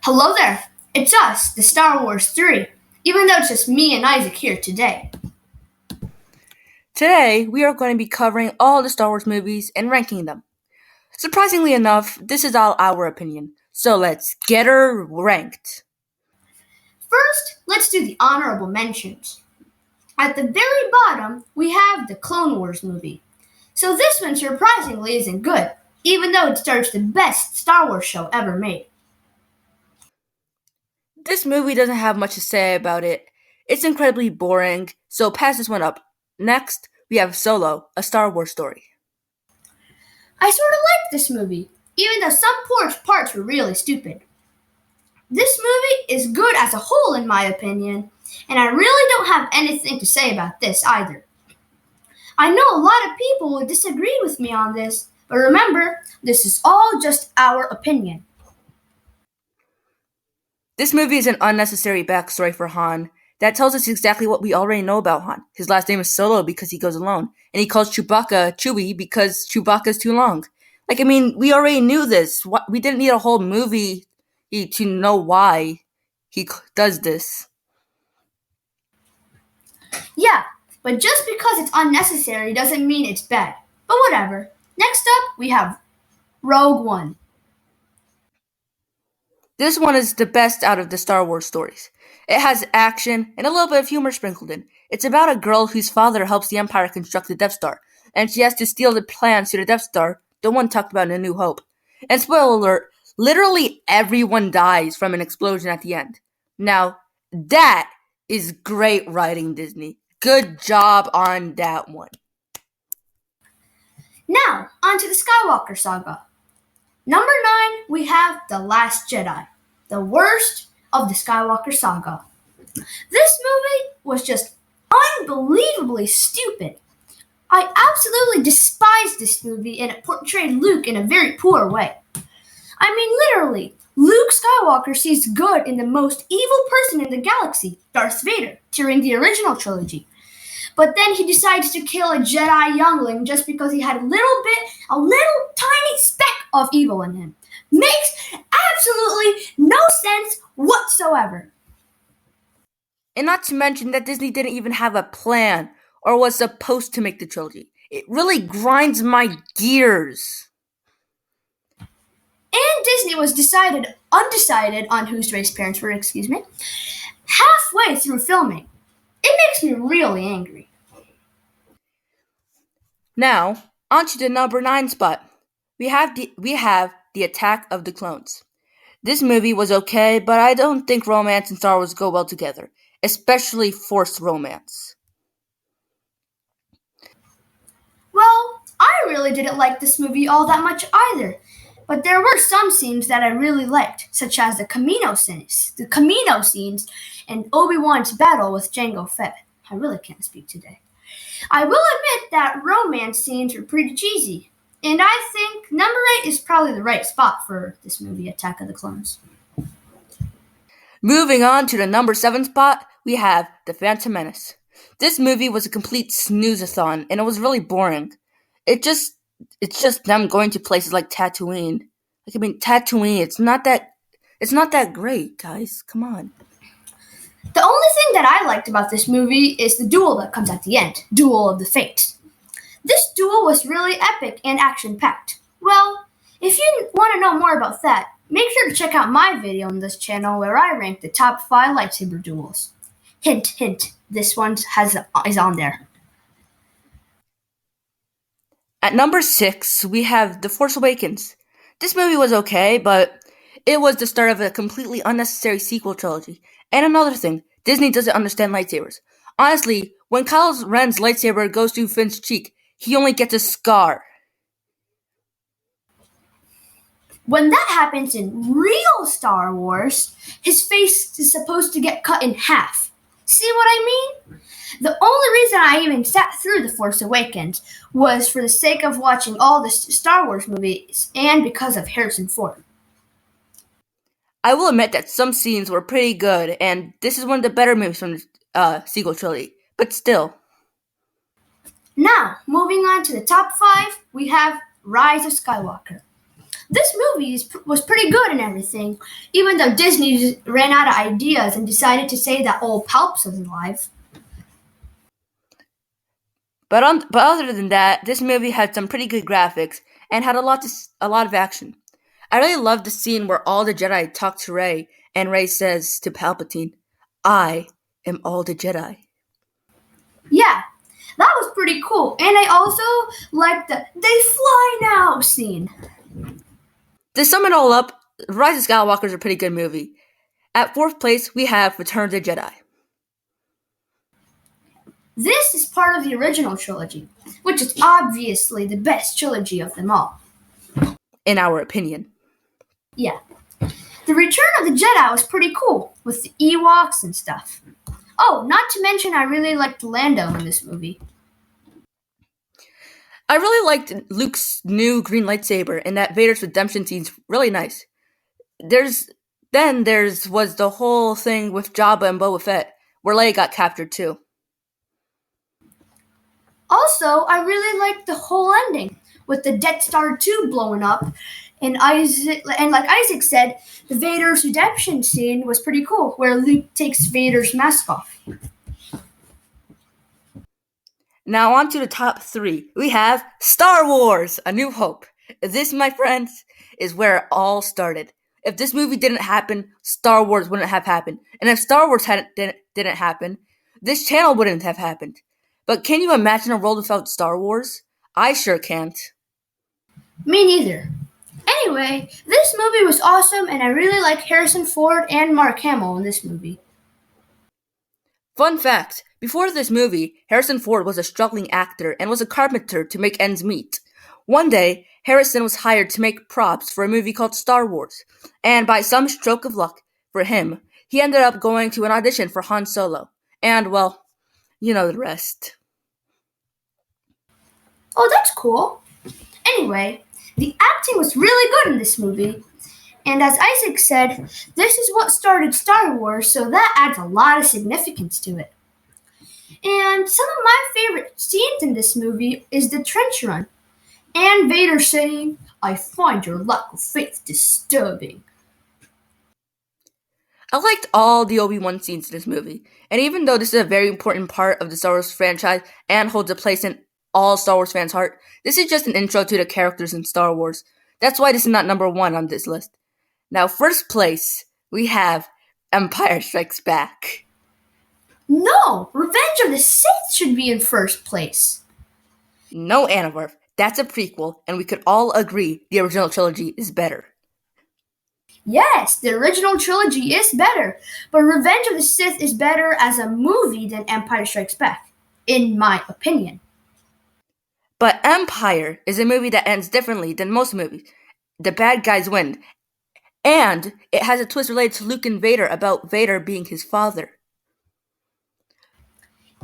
Hello there! It's us, the Star Wars 3, even though it's just me and Isaac here today. Today, we are going to be covering all the Star Wars movies and ranking them. Surprisingly enough, this is all our opinion, so let's get her ranked. First, let's do the honorable mentions. At the very bottom, we have the Clone Wars movie. So this one surprisingly isn't good, even though it stars the best Star Wars show ever made. This movie doesn't have much to say about it. It's incredibly boring, so pass this one up. Next, we have Solo, a Star Wars story. I sort of liked this movie, even though some poor parts were really stupid. This movie is good as a whole in my opinion, and I really don't have anything to say about this either. I know a lot of people will disagree with me on this, but remember, this is all just our opinion. This movie is an unnecessary backstory for Han that tells us exactly what we already know about Han. His last name is Solo because he goes alone, and he calls Chewbacca Chewie because Chewbacca's too long. We already knew this. We didn't need a whole movie to know why he does this. Yeah, but just because it's unnecessary doesn't mean it's bad. But whatever. Next up, we have Rogue One. This one is the best out of the Star Wars stories. It has action and a little bit of humor sprinkled in. It's about a girl whose father helps the Empire construct the Death Star, and she has to steal the plans to the Death Star, the one talked about in A New Hope. And spoiler alert, literally everyone dies from an explosion at the end. Now, that is great writing, Disney. Good job on that one. Now, on to the Skywalker saga. Number 9, we have The Last Jedi, the worst of the Skywalker saga. This movie was just unbelievably stupid. I absolutely despise this movie and it portrayed Luke in a very poor way. I mean, literally, Luke Skywalker sees good in the most evil person in the galaxy, Darth Vader, during the original trilogy. But then he decides to kill a Jedi youngling just because he had a little tiny speck of evil in him. Makes absolutely no sense whatsoever. And not to mention that Disney didn't even have a plan or was supposed to make the trilogy. It really grinds my gears. And Disney was undecided on whose race parents were, halfway through filming. It makes me really angry. Now, on to the number 9 spot. We have the Attack of the Clones. This movie was okay, but I don't think romance and Star Wars go well together, especially forced romance. Well, I really didn't like this movie all that much either. But there were some scenes that I really liked, such as the Camino scenes, and Obi-Wan's battle with Jango Fett. I really can't speak today. I will admit that romance scenes were pretty cheesy, and I think number 8 is probably the right spot for this movie, Attack of the Clones. Moving on to the number 7 spot, we have The Phantom Menace. This movie was a complete snooze-a-thon, and it was really boring. It's just them going to places like Tatooine. Tatooine, it's not that great, guys. Come on. The only thing that I liked about this movie is the duel that comes at the end, Duel of the Fates. This duel was really epic and action-packed. Well, if you want to know more about that, make sure to check out my video on this channel where I rank the top 5 lightsaber duels. Hint, hint, this one is on there. At number 6, we have The Force Awakens. This movie was okay, but it was the start of a completely unnecessary sequel trilogy. And another thing, Disney doesn't understand lightsabers. Honestly, when Kylo Ren's lightsaber goes through Finn's cheek, he only gets a scar. When that happens in real Star Wars, his face is supposed to get cut in half. See what I mean? The only reason I even sat through The Force Awakens was for the sake of watching all the Star Wars movies and because of Harrison Ford. I will admit that some scenes were pretty good, and this is one of the better movies from the sequel trilogy, but still. Now, moving on to the top 5, we have Rise of Skywalker. This movie was pretty good and everything, even though Disney just ran out of ideas and decided to say that old Palps was alive. But other than that, this movie had some pretty good graphics and had a lot of action. I really loved the scene where all the Jedi talk to Rey, and Rey says to Palpatine, "I am all the Jedi." Yeah, that was pretty cool. And I also liked the "they fly now" scene. To sum it all up, Rise of Skywalker is a pretty good movie. At fourth place, we have Return of the Jedi. This is part of the original trilogy, which is obviously the best trilogy of them all. In our opinion. Yeah. The Return of the Jedi was pretty cool, with the Ewoks and stuff. Oh, not to mention I really liked Lando in this movie. I really liked Luke's new green lightsaber, and that Vader's redemption scene's really nice. There's was the whole thing with Jabba and Boba Fett, where Leia got captured too. Also, I really liked the whole ending, with the Death Star 2 blowing up, and like Isaac said, the Vader's redemption scene was pretty cool, where Luke takes Vader's mask off. Now on to the top 3. We have Star Wars: A New Hope. This, my friends, is where it all started. If this movie didn't happen, Star Wars wouldn't have happened. And if Star Wars didn't happen, this channel wouldn't have happened. But can you imagine a world without Star Wars? I sure can't. Me neither. Anyway, this movie was awesome, and I really like Harrison Ford and Mark Hamill in this movie. Fun fact, before this movie, Harrison Ford was a struggling actor and was a carpenter to make ends meet. One day, Harrison was hired to make props for a movie called Star Wars, and by some stroke of luck for him, he ended up going to an audition for Han Solo. And, well, you know the rest. Oh, that's cool. Anyway, the acting was really good in this movie. And as Isaac said, this is what started Star Wars, so that adds a lot of significance to it. And some of my favorite scenes in this movie is the trench run, and Vader saying, "I find your lack of faith disturbing." I liked all the Obi-Wan scenes in this movie, and even though this is a very important part of the Star Wars franchise and holds a place in all Star Wars fans' heart, this is just an intro to the characters in Star Wars. That's why this is not number 1 on this list. Now, first place, we have Empire Strikes Back. No, Revenge of the Sith should be in first place. No, Anivarth, that's a prequel, and we could all agree the original trilogy is better. Yes, the original trilogy is better, but Revenge of the Sith is better as a movie than Empire Strikes Back, in my opinion. But Empire is a movie that ends differently than most movies. The bad guys win, and it has a twist related to Luke and Vader about Vader being his father.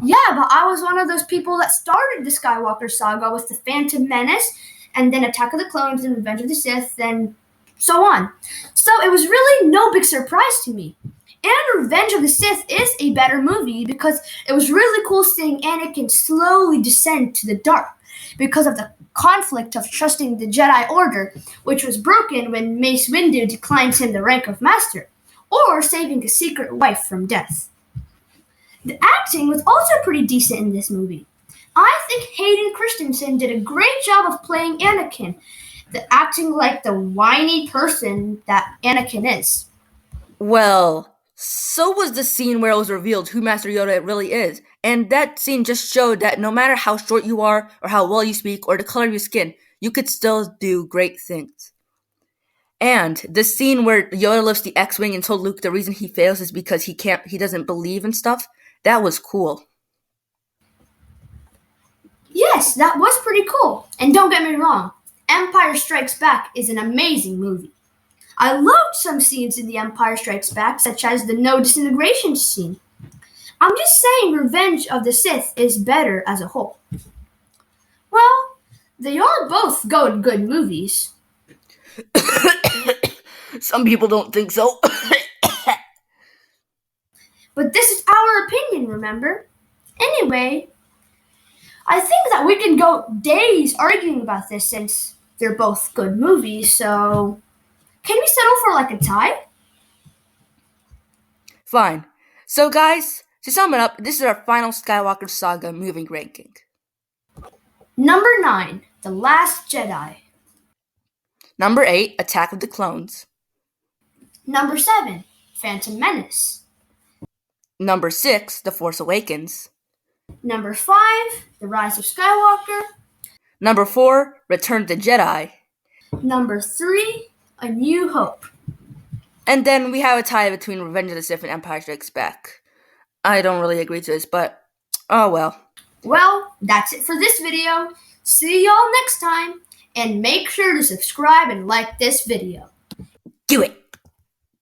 Yeah, but I was one of those people that started the Skywalker saga with the Phantom Menace, and then Attack of the Clones and Revenge of the Sith, and so on. So it was really no big surprise to me. And Revenge of the Sith is a better movie because it was really cool seeing Anakin slowly descend to the dark because of the conflict of trusting the Jedi Order, which was broken when Mace Windu declines him the rank of Master, or saving a secret wife from death. The acting was also pretty decent in this movie. I think Hayden Christensen did a great job of playing Anakin, acting like the whiny person that Anakin is. Well, so was the scene where it was revealed who Master Yoda really is. And that scene just showed that no matter how short you are, or how well you speak, or the color of your skin, you could still do great things. And the scene where Yoda lifts the X-Wing and told Luke the reason he fails is because he doesn't believe in stuff, that was cool. Yes, that was pretty cool. And don't get me wrong, Empire Strikes Back is an amazing movie. I loved some scenes in The Empire Strikes Back, such as the no disintegration scene. I'm just saying Revenge of the Sith is better as a whole. Well, they are both good movies. Some people don't think so. But this is our opinion, remember? Anyway, I think that we can go days arguing about this since they're both good movies, so can we settle for like a tie? Fine. So, guys, to sum it up, this is our final Skywalker Saga movie ranking. Number 9, The Last Jedi. Number 8, Attack of the Clones. Number 7, Phantom Menace. Number 6, The Force Awakens. Number 5, The Rise of Skywalker. Number 4, Return of the Jedi. Number 3, A New Hope. And then we have a tie between Revenge of the Sith and Empire Strikes Back. I don't really agree to this, but oh well. Well, that's it for this video. See y'all next time, and make sure to subscribe and like this video. Do it!